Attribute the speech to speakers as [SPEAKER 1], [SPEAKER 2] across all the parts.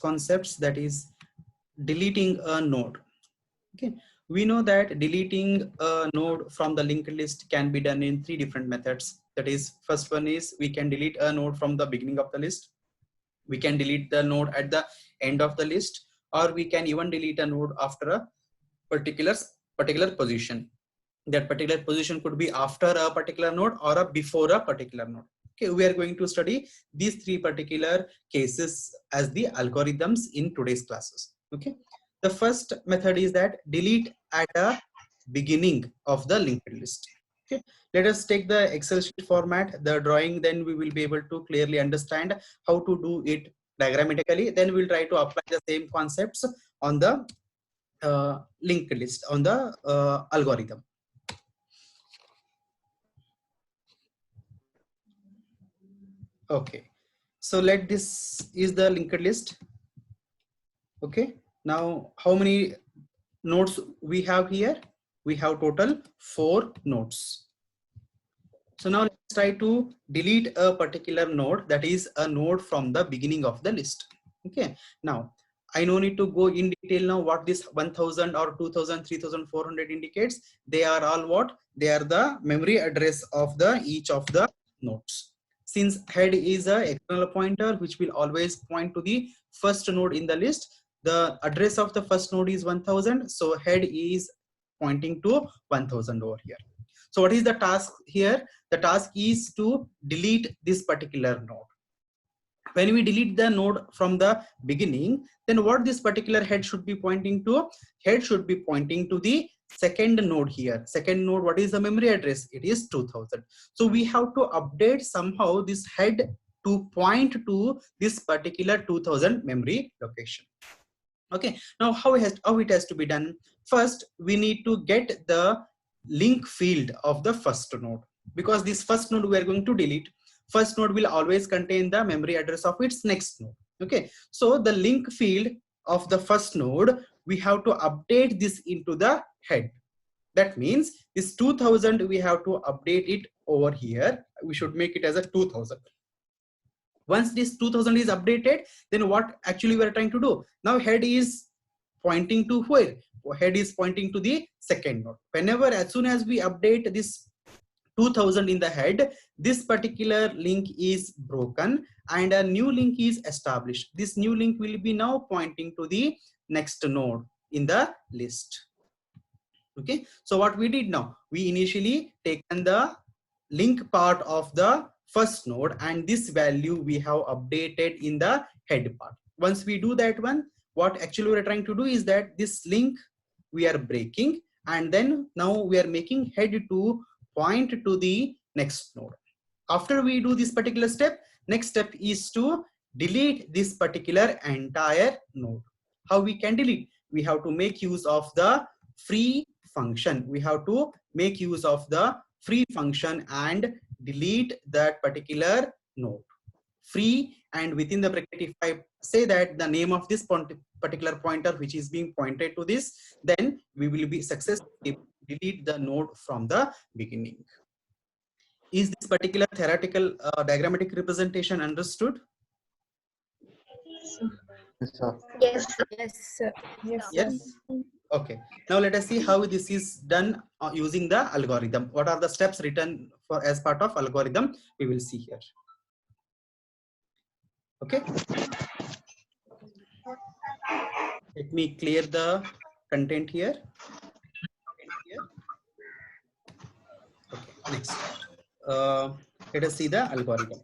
[SPEAKER 1] concepts, that is deleting a node. Okay, we know that deleting a node from the linked list can be done in 3 different methods. That is, first one is we can delete a node from the beginning of the list, we can delete the node at the end of the list, or we can even delete a node after a particular position. That particular position could be after a particular node or a before a particular node. Okay, we are going to study these 3 particular cases as the algorithms in today's classes. Okay, the first method is that delete at a beginning of the linked list. Okay, let us take the Excel sheet format, the drawing, then we will be able to clearly understand how to do it diagrammatically. Then we'll try to apply the same concepts on the linked list, on the algorithm. Okay, so let this is the linked list. Okay, now how many nodes we have here? We have total 4 nodes. So now let's try to delete a particular node, that is a node from the beginning of the list. Okay, now I no need to go in detail now what this 1000 or 2000, 3400 indicates. They are all what? They are the memory address of the each of the nodes. Since head is a external pointer which will always point to the first node in the list, the address of the first node is 1000, so head is pointing to 1000 over here. So what is the task here? The task is to delete this particular node. When we delete the node from the beginning, then what this particular head should be pointing to? Head should be pointing to the second node here. Second node, what is the memory address? It is 2000. So we have to update somehow this head to point to this particular 2000 memory location. Okay, now how it has to be done? First, we need to get the link field of the first node, because this first node we are going to delete. First node will always contain the memory address of its next node. Okay, so the link field of the first node, we have to update this into the head. That means this 2000 we have to update it over here. We should make it as a 2000. Once this 2000 is updated, then what actually we are trying to do? Now head is pointing to where? Head is pointing to the second node. Whenever, as soon as we update this 2000 in the head, this particular link is broken and a new link is established. This new link will be now pointing to the next node in the list. Okay, so what we did now, we initially taken the link part of the first node and this value we have updated in the head part. Once we do that one, what actually we're trying to do is that this link we are breaking, and then now we are making head to point to the next node. After we do this particular step, next step is to delete this particular entire node. How we can delete? We have to make use of the free function. We have to make use of the free function and delete that particular node. Free, and within the bracket, if I say that the name of this particular pointer which is being pointed to this, then we will be successfully delete the node from the beginning. Is this particular theoretical diagrammatic representation understood?
[SPEAKER 2] Yes, sir.
[SPEAKER 3] Yes, sir.
[SPEAKER 4] Yes, sir. Yes,
[SPEAKER 1] Yes. Okay. Now let us see how this is done using the algorithm. What are the steps written for as part of algorithm? We will see here. Okay. Let me clear the content here. Okay. Next. Let us see the algorithm.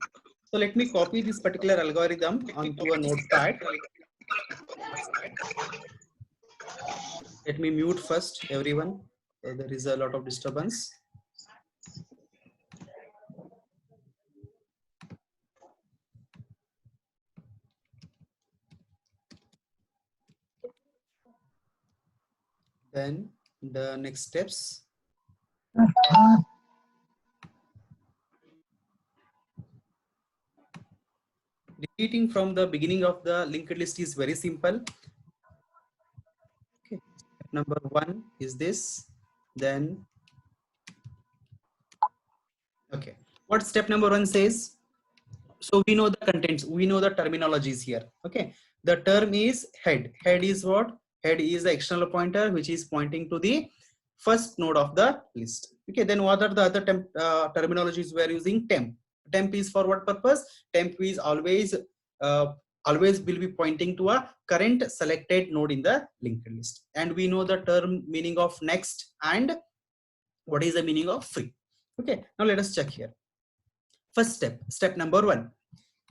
[SPEAKER 1] So let me copy this particular algorithm onto a notepad. Let me mute first, everyone. There is a lot of disturbance. Then the next steps. Deleting from the beginning of the linked list is very simple. Okay. Number 1 is this. Then, okay. What step number 1 says? So we know the contents, we know the terminologies here. Okay. The term is head. Head is what? Head is the external pointer which is pointing to the first node of the list. Okay, then what are the other terminologies we are using? Temp. Temp is for what purpose? Temp is always will be pointing to a current selected node in the linked list. And we know the term meaning of next and what is the meaning of free. Okay, now let us check here. First step number 1.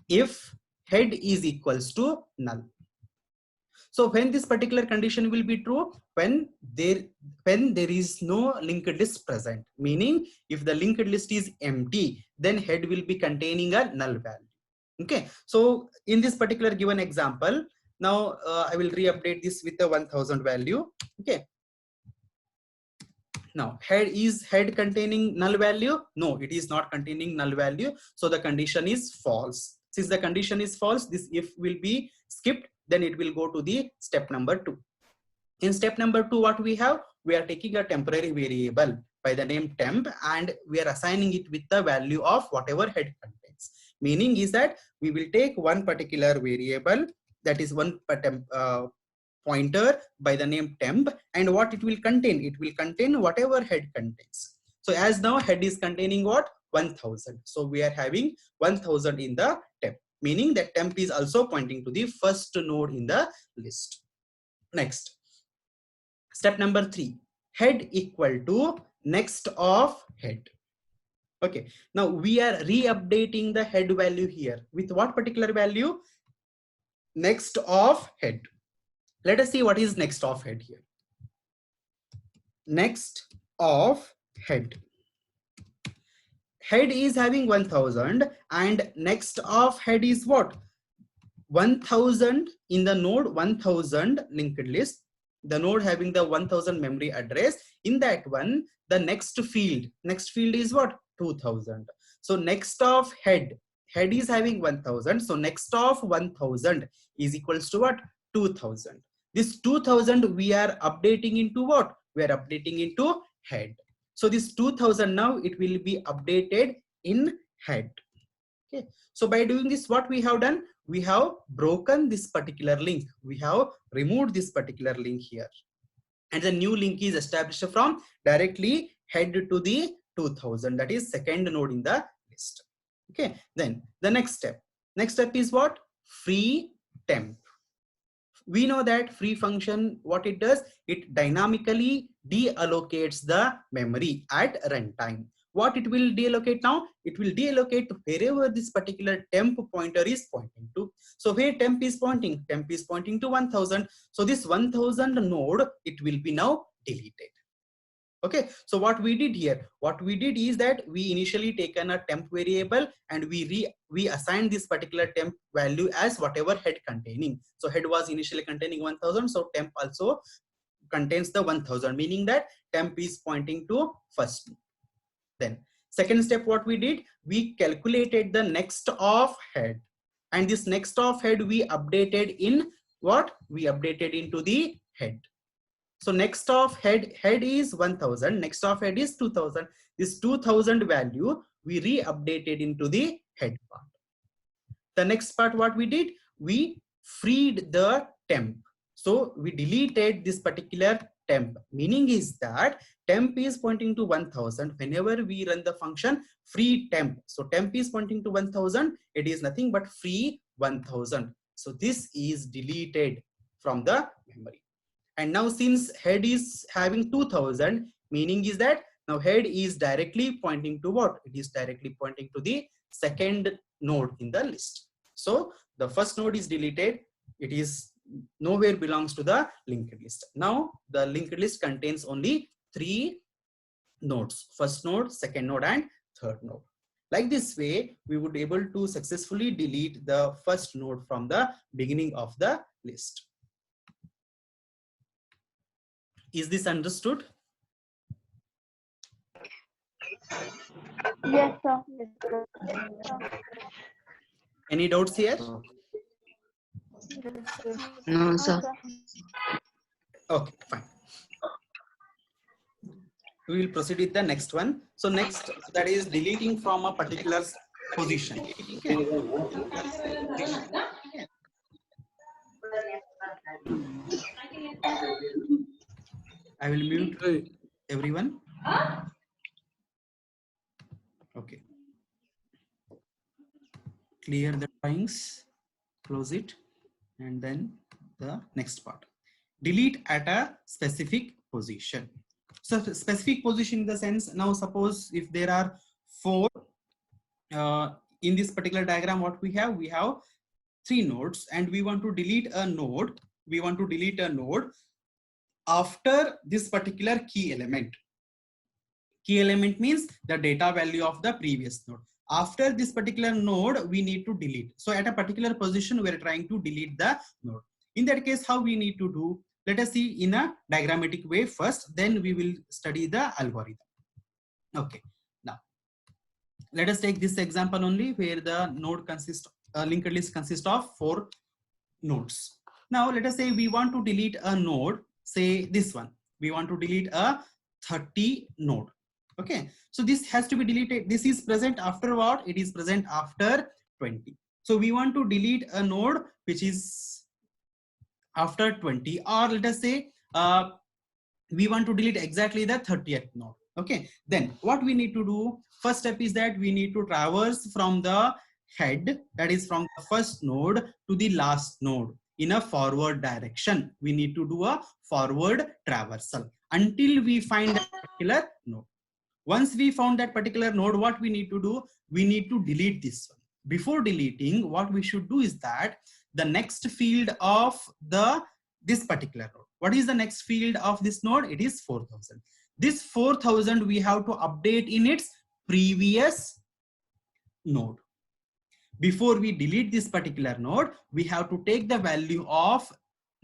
[SPEAKER 1] If head is equals to null. So when this particular condition will be true, when there is no linked list present, meaning if the linked list is empty, then head will be containing a null value. Okay, so in this particular given example, now I will re-update this with the 1000 value. Okay, now head containing null value? No, it is not containing null value, so the condition is false. Since the condition is false, this if will be skipped, then it will go to the step number 2. In step number 2, what we have? We are taking a temporary variable by the name temp and we are assigning it with the value of whatever head contains. Meaning is that we will take one particular variable, that is one pointer by the name temp, and what it will contain? It will contain whatever head contains. So as now head is containing what? 1000. So we are having 1000 in the temp, meaning that temp is also pointing to the first node in the list. Next, step number 3, head equal to next of head. Okay, now we are re-updating the head value here with what particular value? Next of head. Let us see what is next of head here. Next of head. Head is having 1000 and next of head is what? 1000 in the node 1000 linked list. The node having the 1000 memory address. In that one, the next field is what? 2000. So next of head is having 1000. So next of 1000 is equals to what? 2000. This 2000 we are updating into what? We are updating into head. So this 2000 now it will be updated in head. Okay. So by doing this, what we have done? We have broken this particular link. We have removed this particular link here. And the new link is established from directly head to the 2000. That is second node in the list. Okay. Then the next step. Next step is what? Free temp. We know that free function, what it does? It dynamically deallocates the memory at runtime. What it will deallocate now? It will deallocate wherever this particular temp pointer is pointing to. So where temp is pointing? Temp is pointing to 1000. So this 1000 node, it will be now deleted. Okay, so what we did here? What we did is that we initially taken a temp variable and we assigned this particular temp value as whatever head containing. So head was initially containing 1000. So temp also contains the 1000, meaning that temp is pointing to first. Then second step, what we did? We calculated the next of head, and this next of head we updated in what? We updated into the head. So next of head is 1000, next of head is 2000. This 2000 value we re-updated into the head part. The next part, what we did? We freed the temp. So we deleted this particular temp, meaning is that temp is pointing to 1000. Whenever we run the function free temp, so temp is pointing to 1000, it is nothing but free 1000. So this is deleted from the memory. And now since head is having 2000, meaning is that now head is directly pointing to what? It is directly pointing to the second node in the list. So the first node is deleted. It is nowhere belongs to the linked list. Now the linked list contains only 3 nodes: first node, second node, and third node. Like this way, we would be able to successfully delete the first node from the beginning of the list. Is this understood?
[SPEAKER 2] Yes, sir.
[SPEAKER 1] Any doubts here?
[SPEAKER 3] No, sir.
[SPEAKER 1] Okay, fine. We will proceed with the next one. So next, that is deleting from a particular position. Okay. I will mute everyone. Okay. Clear the drawings, close it, and then the next part. Delete at a specific position. So specific position in the sense, now suppose if there are 4 in this particular diagram, what we have 3 nodes, and we want to delete a node. We want to delete a node after this particular key element. Key element means the data value of the previous node. After this particular node, we need to delete. So at a particular position, we are trying to delete the node. In that case, how we need to do? Let us see in a diagrammatic way first, then we will study the algorithm. Okay, now let us take this example only, where the node consists, linked list consists of 4 nodes. Now let us say we want to delete a node, say this one. We want to delete a 30 node. Okay, so this has to be deleted. This is present after what? It is present after 20. So we want to delete a node which is after 20, or let us say we want to delete exactly the 30th node. Okay, then what we need to do? First step is that we need to traverse from the head, that is from the first node to the last node in a forward direction. We need to do a forward traversal until we find a particular node. Once we found that particular node, what we need to do? We need to delete this one. Before deleting, what we should do is that the next field of this particular node. What is the next field of this node? It is 4000. This 4000 we have to update in its previous node. Before we delete this particular node, we have to take the value of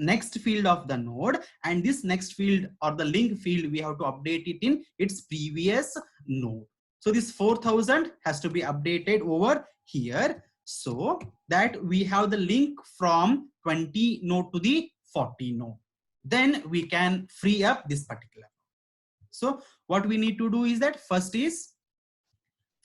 [SPEAKER 1] next field of the node, and this next field or the link field, we have to update it in its previous node. So this 4000 has to be updated over here, so that we have the link from 20 node to the 40 node. Then we can free up this particular. So what we need to do is that first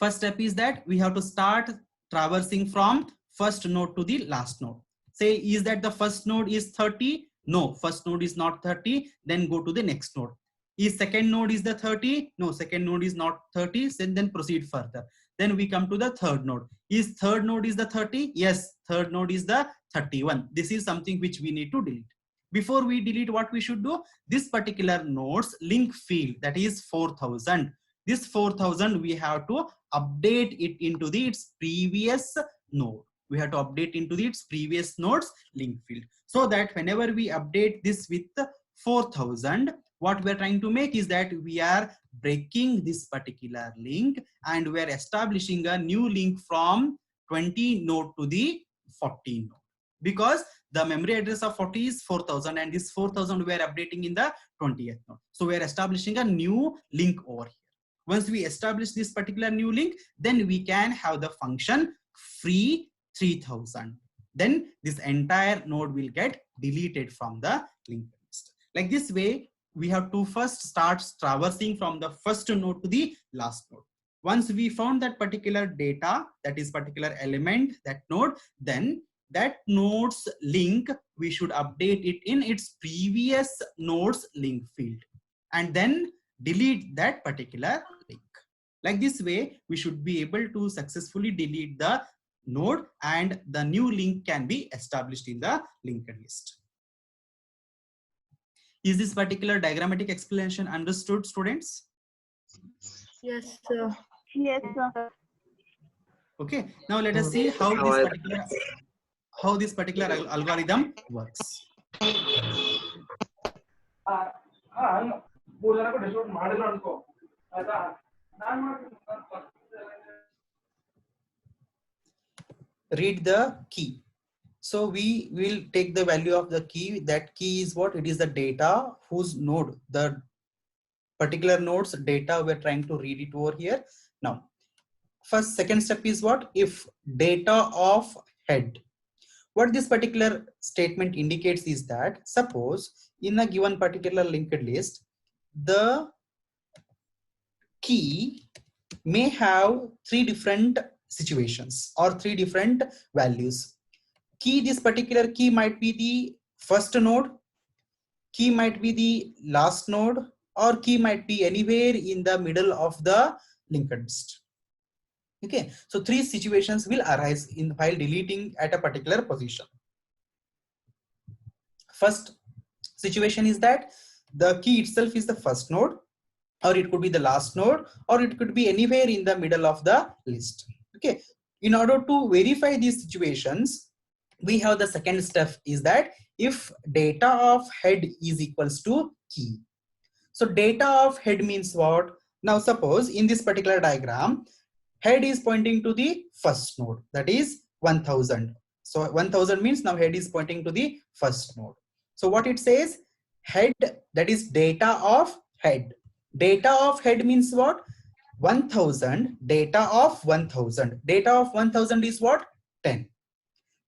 [SPEAKER 1] step is that we have to start traversing from first node to the last node. Say, is that the first node is 30? No, first node is not 30. Then go to the next node. Is second node is the 30? No, second node is not 30. Then proceed further. Then we come to the third node. Is third node is the 30? Yes, third node is the 31. This is something which we need to delete. Before we delete, what we should do? This particular node's link field, that is 4000. This 4000 we have to update it into its previous node. We have to update into its previous node's link field, so that whenever we update this with 4000, what we are trying to make is that we are breaking this particular link and we are establishing a new link from 20 node to the 40 node, because the memory address of 40 is 4000 and this 4000 we are updating in the 20th node. So we are establishing a new link over here. Once we establish this particular new link, then we can have the function free 3000. Then this entire node will get deleted from the linked list. Like this way, we have to first start traversing from the first node to the last node. Once we found that particular data, that is particular element, that node, then that node's link, we should update it in its previous node's link field and then delete that particular link. Like this way, we should be able to successfully delete the node and the new link can be established in the linked list. Is this particular diagrammatic explanation understood, students?
[SPEAKER 2] Yes, sir.
[SPEAKER 3] Yes, sir.
[SPEAKER 1] Okay, now let us see how this particular algorithm works. Read the key. So we will take the value of the key. That key is what? It is the data whose node, the particular node's data we're trying to read it over here. Now, second step is what? If data of head. What this particular statement indicates is that, suppose in a given particular linked list, the key may have 3 different situations or 3 different values. This particular key might be the first node, key might be the last node, or key might be anywhere in the middle of the linked list. Okay, so three situations will arise in while deleting at a particular position. First situation is that the key itself is the first node, or it could be the last node, or it could be anywhere in the middle of the list. Okay, in order to verify these situations, we have the second step is that if data of head is equals to key. So data of head means what? Now suppose in this particular diagram, head is pointing to the first node, that is 1000. So 1000 means now head is pointing to the first node. So what it says, head, that is data of head. Data of head means what? 1000, data of 1000. Data of 1000 is what? 10.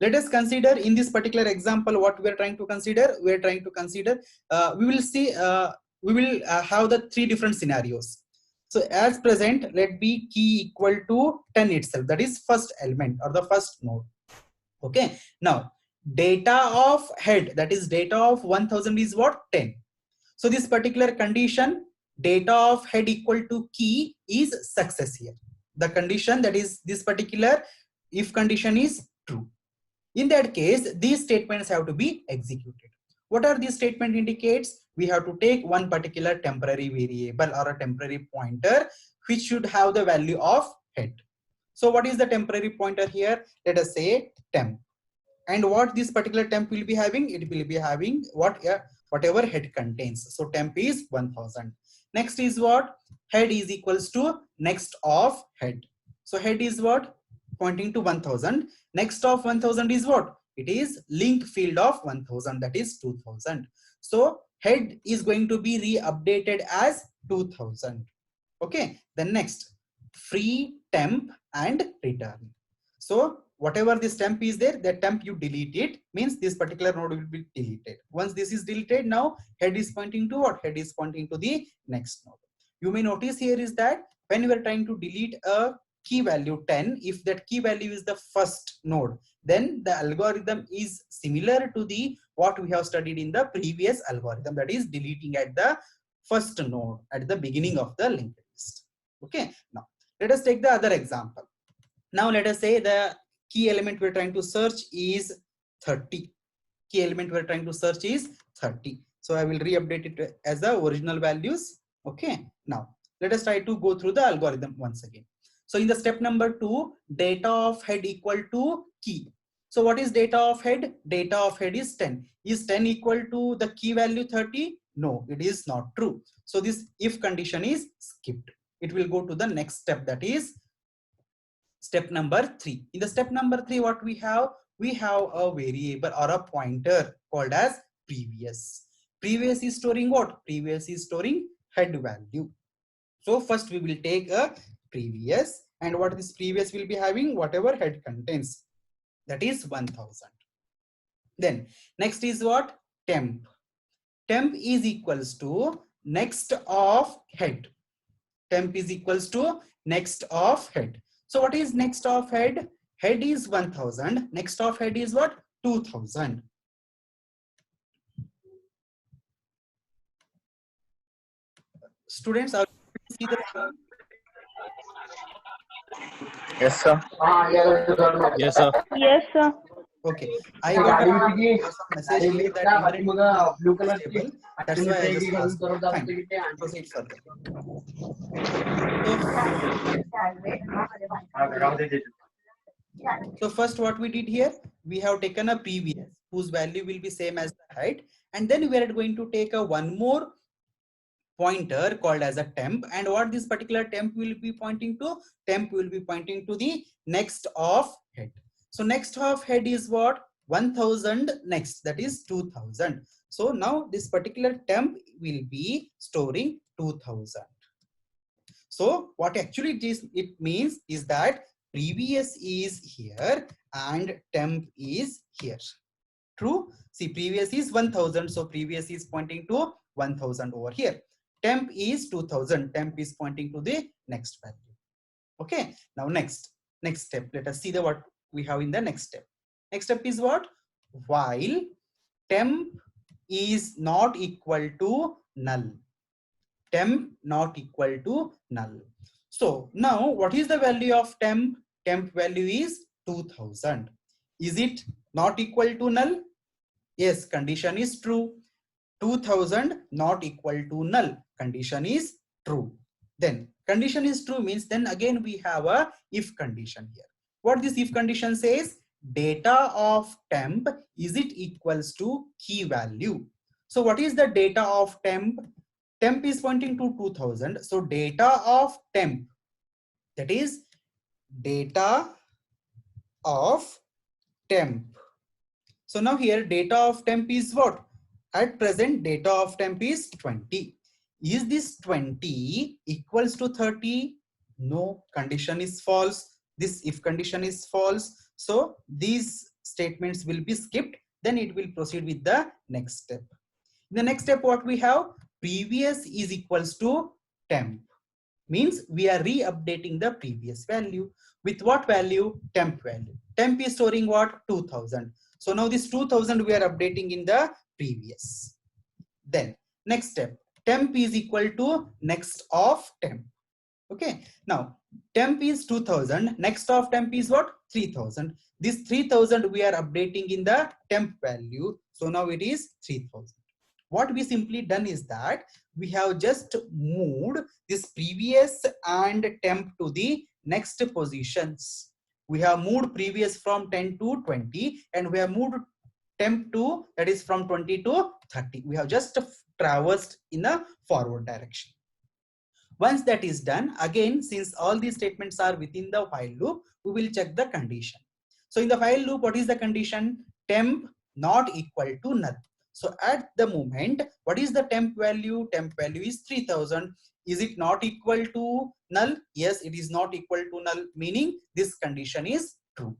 [SPEAKER 1] Let us consider in this particular example what we are trying to consider. We are trying to consider, we will see, we will have the three different scenarios. So as present, let be key equal to 10 itself, that is first element or the first node. Okay, now data of head, that is data of 1000 is what? 10. So this particular condition, data of head equal to key, is success here. The condition, that is this particular if condition, is true. In that case, these statements have to be executed. What are these statement indicates? We have to take one particular temporary variable or a temporary pointer which should have the value of head. So what is the temporary pointer here? Let us say temp. And what this particular temp will be having? It will be having what? Whatever head contains. So temp is 1000. Next is what? Head is equals to next of head. So head is what? Pointing to 1000. Next of 1000 is what? It is link field of 1000, that is 2000. So head is going to be re-updated as 2000. Okay, then next, free temp and return. So whatever this temp is there, that temp you delete it, means this particular node will be deleted. Once this is deleted, now head is pointing to what? Head is pointing to the next node. You may notice here is that when we are trying to delete a key value 10, if that key value is the first node, then the algorithm is similar to the what we have studied in the previous algorithm, that is deleting at the first node at the beginning of the linked list. Okay, now let us take the other example. Now let us say the key element we're trying to search is 30. Key element we're trying to search is 30. So I will re-update it as the original values. Okay, now let us try to go through the algorithm once again. So in the step number 2, data of head equal to key. So what is data of head? Data of head is 10. Is 10 equal to the key value 30? No, it is not true. So this if condition is skipped. It will go to the next step, that is step number 3. In the step number 3, what we have a variable or a pointer called as previous. Previous is storing what? Previous is storing head value. So first we will take a previous, and what this previous will be having? Whatever head contains, that is 1000. Then next is what? Temp. Temp is equals to next of head. Temp is equals to next of head. So what is next of head? Head is 1000. Next of head is what? 2000. Students, are you see the screen?
[SPEAKER 3] Yes, sir.
[SPEAKER 4] Yes, sir.
[SPEAKER 2] Yes, sir.
[SPEAKER 1] Okay, I got some message here that internet is stable. That's why I just asked. Fine, proceed further. So first what we did here, we have taken a previous whose value will be same as the height, and then we are going to take a one more pointer called as a temp, and what this particular temp will be pointing to? Temp will be pointing to the next of head. So next of head is what? 1000 next, that is 2000. So now this particular temp will be storing 2000. So what actually it means is that previous is here and temp is here. True? See, previous is 1000, so previous is pointing to 1000 over here. Temp is 2000, temp is pointing to the next value. Okay, now next step, let us see the what we have in the next step. Next step is what? While temp is not equal to null. Temp not equal to null. So now what is the value of temp? Temp value is 2000. Is it not equal to null? Yes, condition is true. 2000 not equal to null. Condition is true. Then condition is true means then again we have a if condition here. What this if condition says? Data of temp, is it equals to key value? So what is the data of temp? Temp is pointing to 2000. So data of temp, that is data of temp. So now here data of temp is what? At present data of temp is 20. Is this 20 equals to 30? No, condition is false. This if condition is false. So these statements will be skipped. Then it will proceed with the next step. In the next step what we have? Previous is equals to temp. Means we are re-updating the previous value. With what value? Temp value. Temp is storing what? 2000. So now this 2000 we are updating in the previous. Then next step, temp is equal to next of temp. Okay, now temp is 2000, next of temp is what? 3000. This 3000 we are updating in the temp value. So now it is 3000. What we simply done is that we have just moved this previous and temp to the next positions. We have moved previous from 10 to 20 and we have moved temp to, that is from 20 to 30. We have just traversed in a forward direction. Once that is done, again, since all these statements are within the while loop, we will check the condition. So in the while loop, what is the condition? Temp not equal to null. So at the moment, what is the temp value? Temp value is 3000. Is it not equal to null? Yes, it is not equal to null, meaning this condition is true.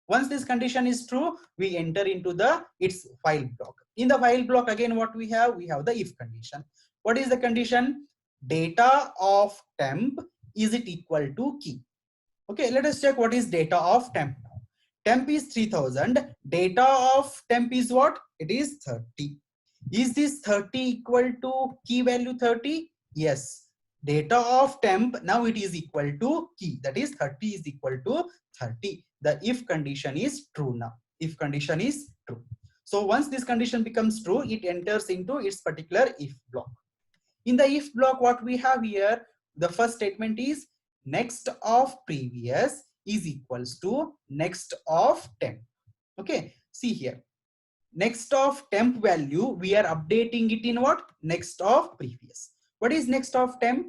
[SPEAKER 1] Once this condition is true, we enter into the its while block. In the while block, again, what we have? We have the if condition. What is the condition? Data of temp, is it equal to key? Okay, let us check what is data of temp now. Temp is 3000. Data of temp is what? It is 30. Is this 30 equal to key value 30? Yes. Data of temp, now it is equal to key. That is 30 is equal to 30. The if condition is true now. If condition is true. So once this condition becomes true, it enters into its particular if block. In the if block, what we have here, the first statement is next of previous is equals to next of temp. Okay, see here. Next of temp value, we are updating it in what? Next of previous. What is next of temp?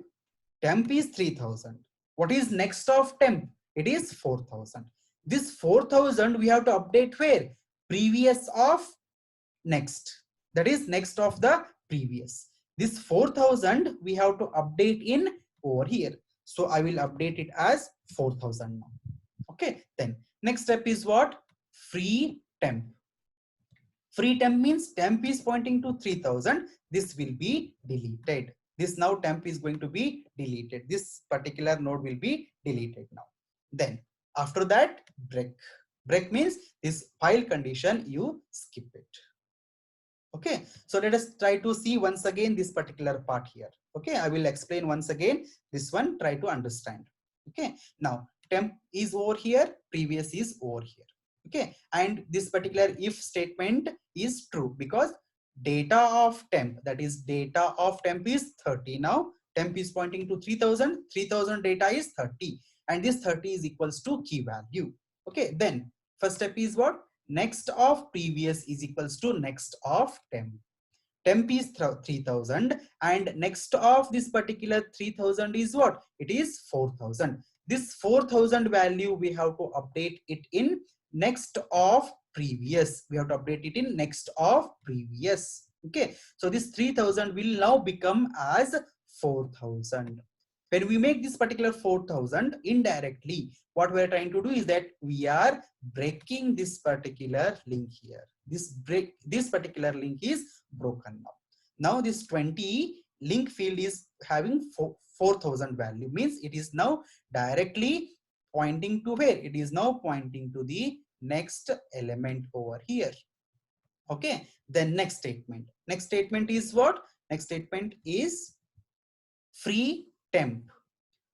[SPEAKER 1] Temp is 3000. What is next of temp? It is 4000. This 4000 we have to update where? Previous of next. That is next of the previous. This 4000 we have to update in over here. So I will update it as 4000 now. Okay, then next step is what? Free temp. Free temp means temp is pointing to 3000. This will be deleted. This now temp is going to be deleted. This particular node will be deleted now. Then after that, break. Break means this while condition, you skip it. Okay, so let us try to see once again this particular part here. Okay, I will explain once again this one, try to understand. Okay, now temp is over here, previous is over here. Okay, and this particular if statement is true because data of temp, that is data of temp is 30 now. Temp is pointing to 3000, 3000 data is 30 and this 30 is equals to key value. Okay, then first step is what? Next of previous is equals to next of temp. Temp is 3000 and next of this particular 3000 is what? It is 4000. This 4000 value we have to update it in next of previous. We have to update it in next of previous. Okay, so this 3000 will now become as 4000. When we make this particular 4000 indirectly, what we are trying to do is that we are breaking this particular link here. This particular link is broken now. Now this 20 link field is having 4000 value, means it is now directly pointing to where? It is now pointing to the next element over here. Okay, then next statement. Next statement is what? Next statement is free temp.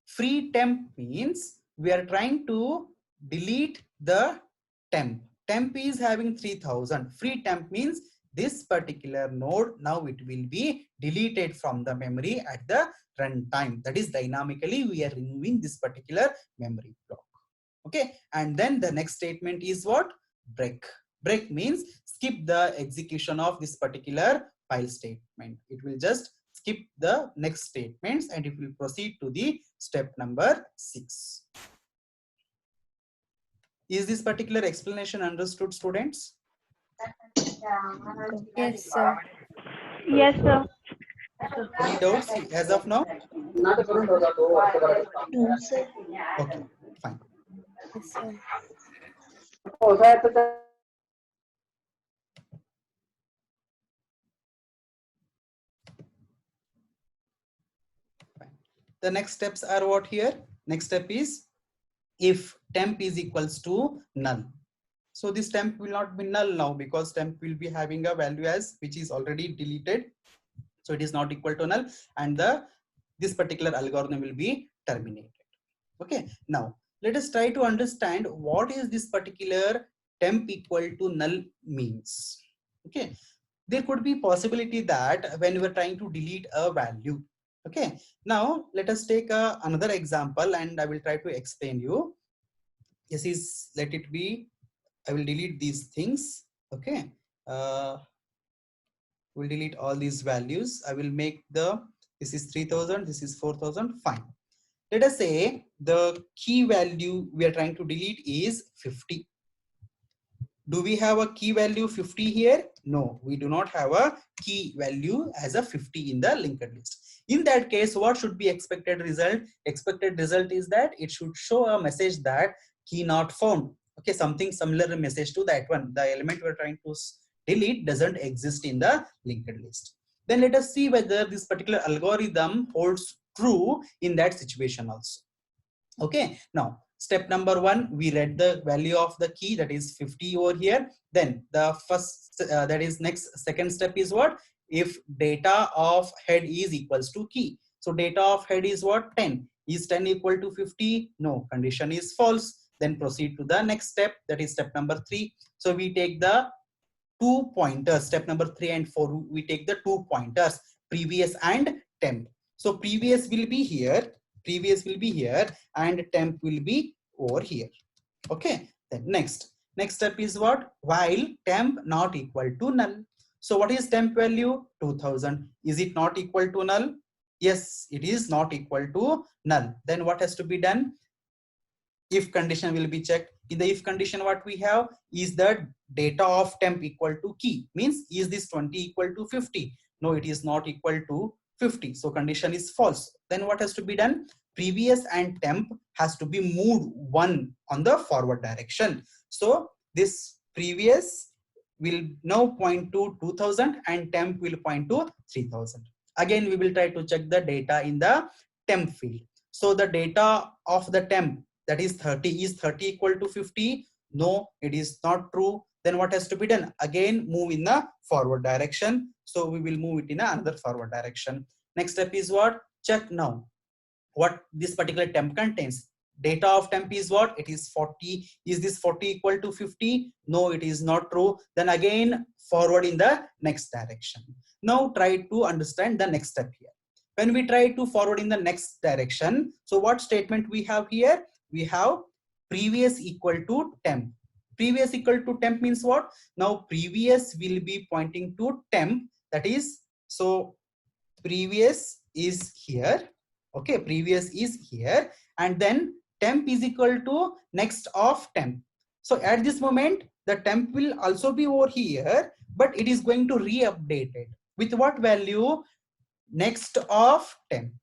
[SPEAKER 1] Free temp means we are trying to delete the temp. Temp is having 3000. Free temp means this particular node now it will be deleted from the memory at the runtime. That is dynamically we are removing this particular memory block. Okay, and then the next statement is what? Break. Break means skip the execution of this particular file statement. It will just skip the next statements and it will proceed to the step number 6. Is this particular explanation understood, students?
[SPEAKER 2] Yes, sir.
[SPEAKER 3] Yes, sir.
[SPEAKER 1] Any doubts as of now?
[SPEAKER 2] No, sir.
[SPEAKER 1] Okay, fine.
[SPEAKER 2] Yes, sir.
[SPEAKER 1] Fine. The next steps are what here? Next step is if temp is equals to null. So this temp will not be null now because temp will be having a value as which is already deleted. So it is not equal to null and this particular algorithm will be terminated. Okay, now let us try to understand what is this particular temp equal to null means. Okay, there could be possibility that when we are trying to delete a value. Okay, now let us take another example and I will try to explain you. This is, let it be, I will delete these things. Okay, we'll delete all these values. I will make this is 3000, this is 4000, fine. Let us say the key value we are trying to delete is 50. Do we have a key value 50 here? No, we do not have a key value as a 50 in the linked list. In that case, what should be expected result? Expected result is that it should show a message that key not found. Okay, something similar message to that one. The element we're trying to delete doesn't exist in the linked list. Then let us see whether this particular algorithm holds true in that situation also. Okay, now step number 1, we read the value of the key, that is 50 over here. Then the first that is next second step is what? If data of head is equals to key. So data of head is what? 10. Is 10 equal to 50? No, condition is false. Then proceed to the next step, that is step number 3. So we take the 2 pointers, step number 3 and 4, we take the 2 pointers, previous and temp. So previous will be here, and temp will be over here. Okay, then next step is what? While temp not equal to null. So what is temp value? 2000. Is it not equal to null? Yes, it is not equal to null. Then what has to be done? If condition will be checked. In the if condition, what we have is the data of temp equal to key, means is this 20 equal to 50? No, it is not equal to 50. So condition is false. Then what has to be done? Previous and temp has to be moved one on the forward direction. So this previous will now point to 2000 and temp will point to 3000. Again, we will try to check the data in the temp field. So the data of the temp, that is 30, is 30 equal to 50? No, it is not true. Then what has to be done? Again, move in the forward direction. So we will move it in another forward direction. Next step is what? Check now what this particular temp contains. Data of temp is what? It is 40. Is this 40 equal to 50? No, it is not true. Then again forward in the next direction. Now try to understand the next step here. When we try to forward in the next direction, so what statement we have here? We have previous equal to temp. Previous equal to temp means what? Now previous will be pointing to temp, that is, so previous is here. Okay, previous is here, and then temp is equal to next of temp. So at this moment the temp will also be over here, but it is going to re-update it with what value? Next of temp.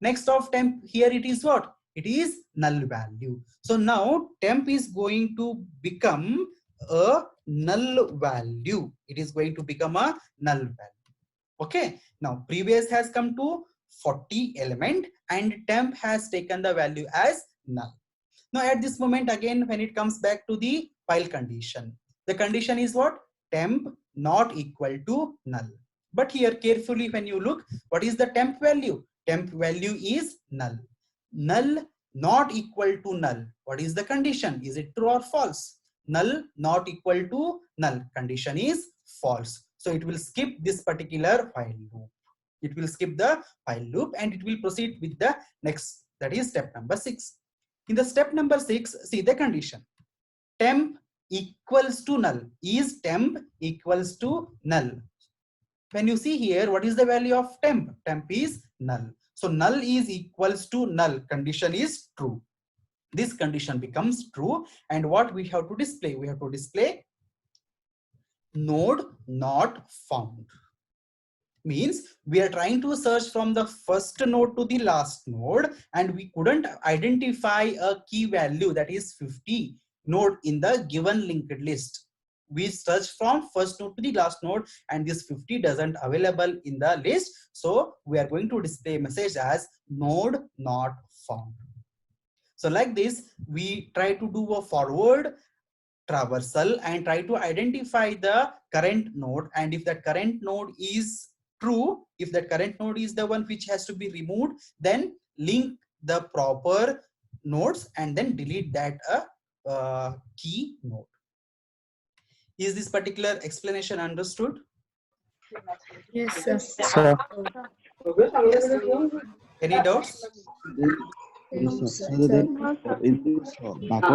[SPEAKER 1] Next of temp, here it is what? It is null value. So now temp is going to become a null value. It is going to become a null value. Okay, now previous has come to 40 element and temp has taken the value as null. Now at this moment again, when it comes back to the file condition, the condition is what? Temp not equal to null. But here carefully when you look, what is the temp value? Temp value is null. Null not equal to null. What is the condition? Is it true or false? Null not equal to null. Condition is false. So it will skip this particular while loop. It will skip the while loop and it will proceed with the next, that is step number 6. In the step number 6, see the condition. Temp equals to null. Is temp equals to null? When you see here, what is the value of temp? Temp is null. So null is equals to null. Condition is true. This condition becomes true. And what we have to display? We have to display node not found. Means we are trying to search from the first node to the last node and we couldn't identify a key value, that is 50 node in the given linked list. We search from first node to the last node and this 50 doesn't available in the list. So we are going to display message as node not found. So like this, we try to do a forward traversal and try to identify the current node, and if that current node is true, if that current node is the one which has to be removed, then link the proper nodes and then delete that key node. Is this particular explanation understood?
[SPEAKER 2] Yes, sir.
[SPEAKER 4] Sir.
[SPEAKER 1] Yes. Any doubts?
[SPEAKER 5] Yes, sir.
[SPEAKER 2] Sir.
[SPEAKER 5] So that in this backward